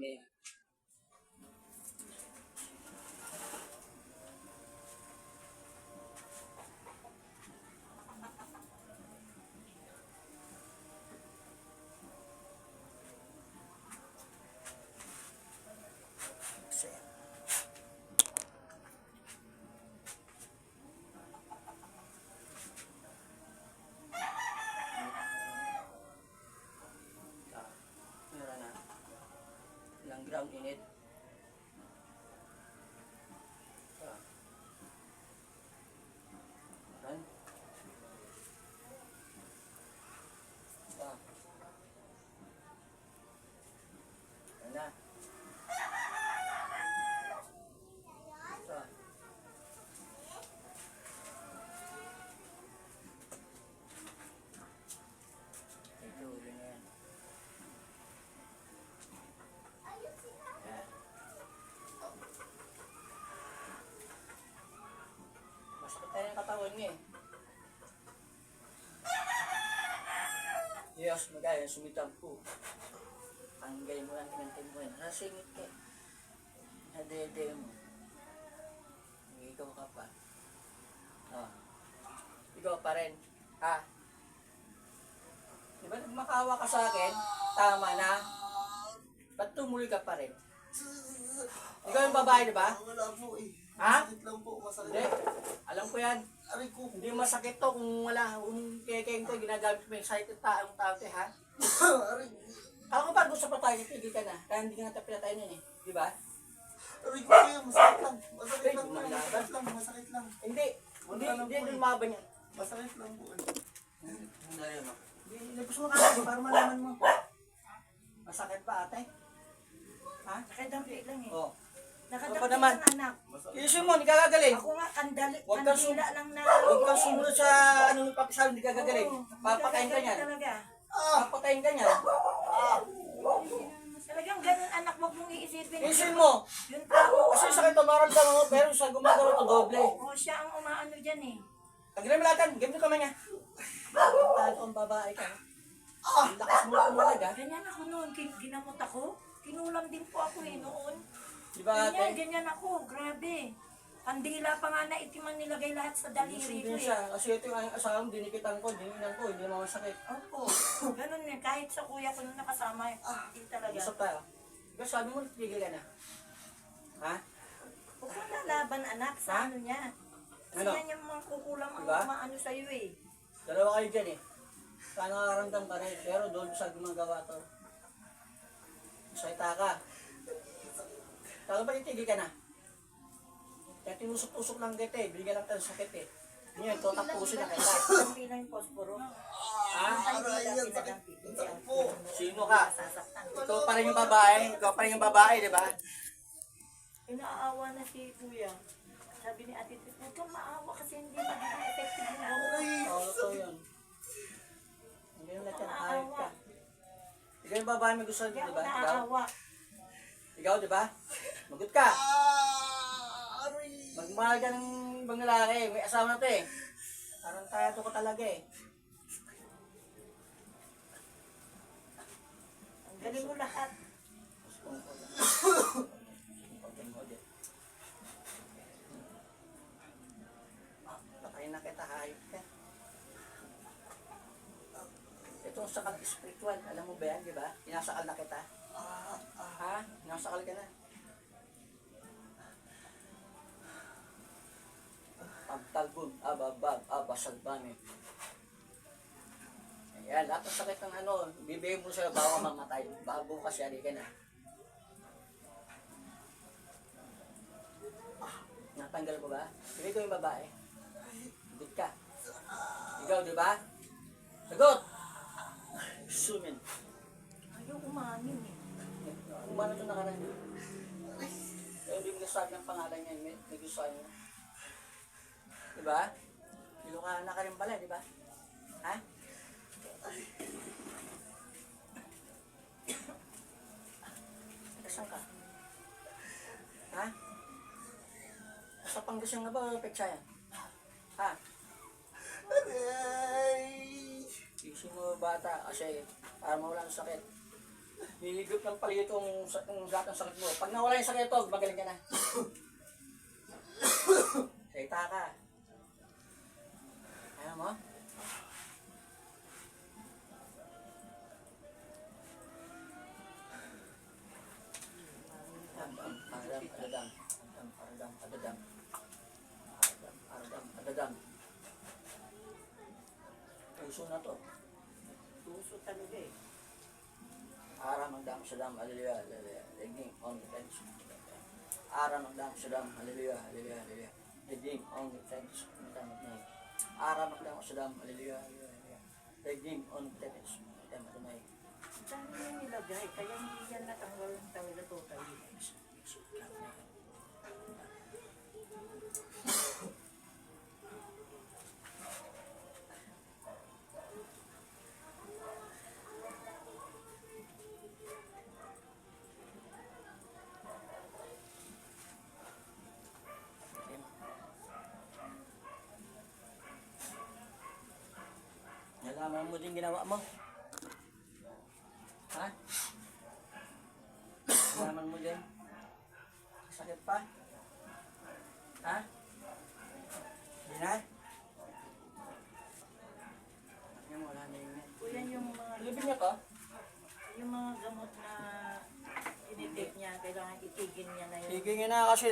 Hindi. Ilang gram init. Yan. Yan na. Ito, yun yan. Masakit tayo yung katawan niya eh. Diyos, magaya, sumitampo. Tanggay mo lang, tinantay mo yan. Nasingit ka eh. Nadede mo. Ikaw ka pa. Oh. Ikaw pa rin. Ha? Diba nagmakawa ka sa akin? Tama na. Ba't tumuloy ka pa rin? Ikaw yung babae, diba? Wala po eh. Ha? Masakit lang po, masakit. Hindi. Alam ko yan. Aray ko. Hindi masakit to kung wala. Kung kekeng ko, ginagamit mo yung excited taong tao, ha? Aray. Ako pa, gusto pa tayo, tigil ka na. Kaya hindi nga tapila tayo nun eh. Di ba? Aray ko kayo, masakit lang. Masakit lang po. Ay, Masakit lang, masakit lang. Hindi. Hindi lumaban yan. Masakit lang po eh. Hindi yan mo. Hindi gusto mo kasi para malaman mo. Masakit pa ate? Ha? Nakadampi lang eh. Oo. Nakadampi Ano pa naman? lang anak. Isin mo, hindi ka gagaling. Ako nga, Huwag kang kandila lang na. Huwag kang sumunod sa anong papisal, hindi ka gagaling. Oo, Papatayin ka niyan. Talaga. Papatayin ka niyan. Talagang ganun anak, wag mong iisipin. Isin mo. Yung tao. Kasi sakit to, maramdaman mo, pero sa gumagawa to doble. Oo, siya ang umaano dyan eh. Ang ginamilatan, game nyo kamay niya. Tahan kong babae ka. Ang lakas mo lang talaga. Ganyan ako noon, ginamot ako. Kinulam din po ako eh noon. Di ba ate? Ganyan ako, grabe. Kandila pa nga na itimang nilagay lahat sa daliri Sundin ko eh. siya. Kasi ito yung asawang dinikitan ko, dinikitan ko, hindi naman masakit. Opo, ganun eh. Kahit sa kuya ko nung nakasama, hindi talaga. Gusto tayo. Kasi sabi mo, tigil ka na. Ha? Huwag kang lalaban anak sa Ha? ano niya. Kasi Ano? yan yung mga kukulang ang Diba? maano sa'yo eh. Dalawa kayo dyan eh. Saan nakaramdam ka rin, pero doon sa gumagawa to. Saita ka. Kala ba itigil ka na? Kaya tinusok-tusok lang kita eh, bigyan lang tayo sakit eh. Ngayon, ito tapusin na kita. Pinampi lang yung posporo. Ha? Aray, yan, sakit. Ang sakit po. Sino ka? Sasaktan. Ikaw pa rin yung babae, ikaw pa rin yung babae, di ba? Inaawa na si kuya. Sabi ni Ate Tito, huwag kang maawa kasi hindi magiging effective yung gamot. Oo, totoo yun. Hindi yung lahat yan, hayop ka. Ikaw yung babae may gusto, di Kaya ako ba? Ikaw? naaawa. Ikaw, di ba? Magot ka. Aray. Magmahal ka ng ibang lalaki, may asawa na to eh. Parang tayo ko talaga eh. Ang galing mo lahat. Patayin na kita, hayop ka. Itong sakal spiritual, alam mo ba yan, di ba? Inasakal na kita. Ha? Inasakal ka na. Pagtalbog, ababab, abasalbami. Ayan, lahat ng sakit ng ano, bibigay mo sa'yo bago ka mamatay. Baka bukas yan, ka na. Natanggal mo ba? Hindi ko yung babae. Sagot ka. Ikaw, di ba? Sagot! Sumin. Ayaw umamin eh. Umano ito nakaraan. Kaya hindi mo nasabi ang pangalan niya, may gusto niya. Di ba? Nilukahan na ka rin pala, di ba? Ha? Saan ka? Ha? Sa Pangasinan nga ba o Petsaya? Ha? Aray. Isip mo bata kasi para mawala ng sakit. Niligup ng palito yung lahat ng sakit mo. Pag nawala yung sakit ito, magaling ka na. Salita ka. Ayaw mo? Adadam. Puso na to. Puso talaga eh. Aram ang dam sadam, haleluya, haleluya. Leging on the fence. Aram ang dam sadam, haleluya, haleluya, haleluya. Leging on the fence. Aram ang dam sadam, haleluya, haleluya, haleluya. Leging on the fence. Dami yung nilagay, kaya hindi yan natanggal ng talaga totally. Nalaman mo din ginawa mo? Ha? Nalaman mo din? Sakit pa? Ha? Hindi na? Yan, wala na yun. Kuya, Ilibin niya to? yung mga gamot na tinitake niya, kailangan itigil niya na yun. Higingin na kasi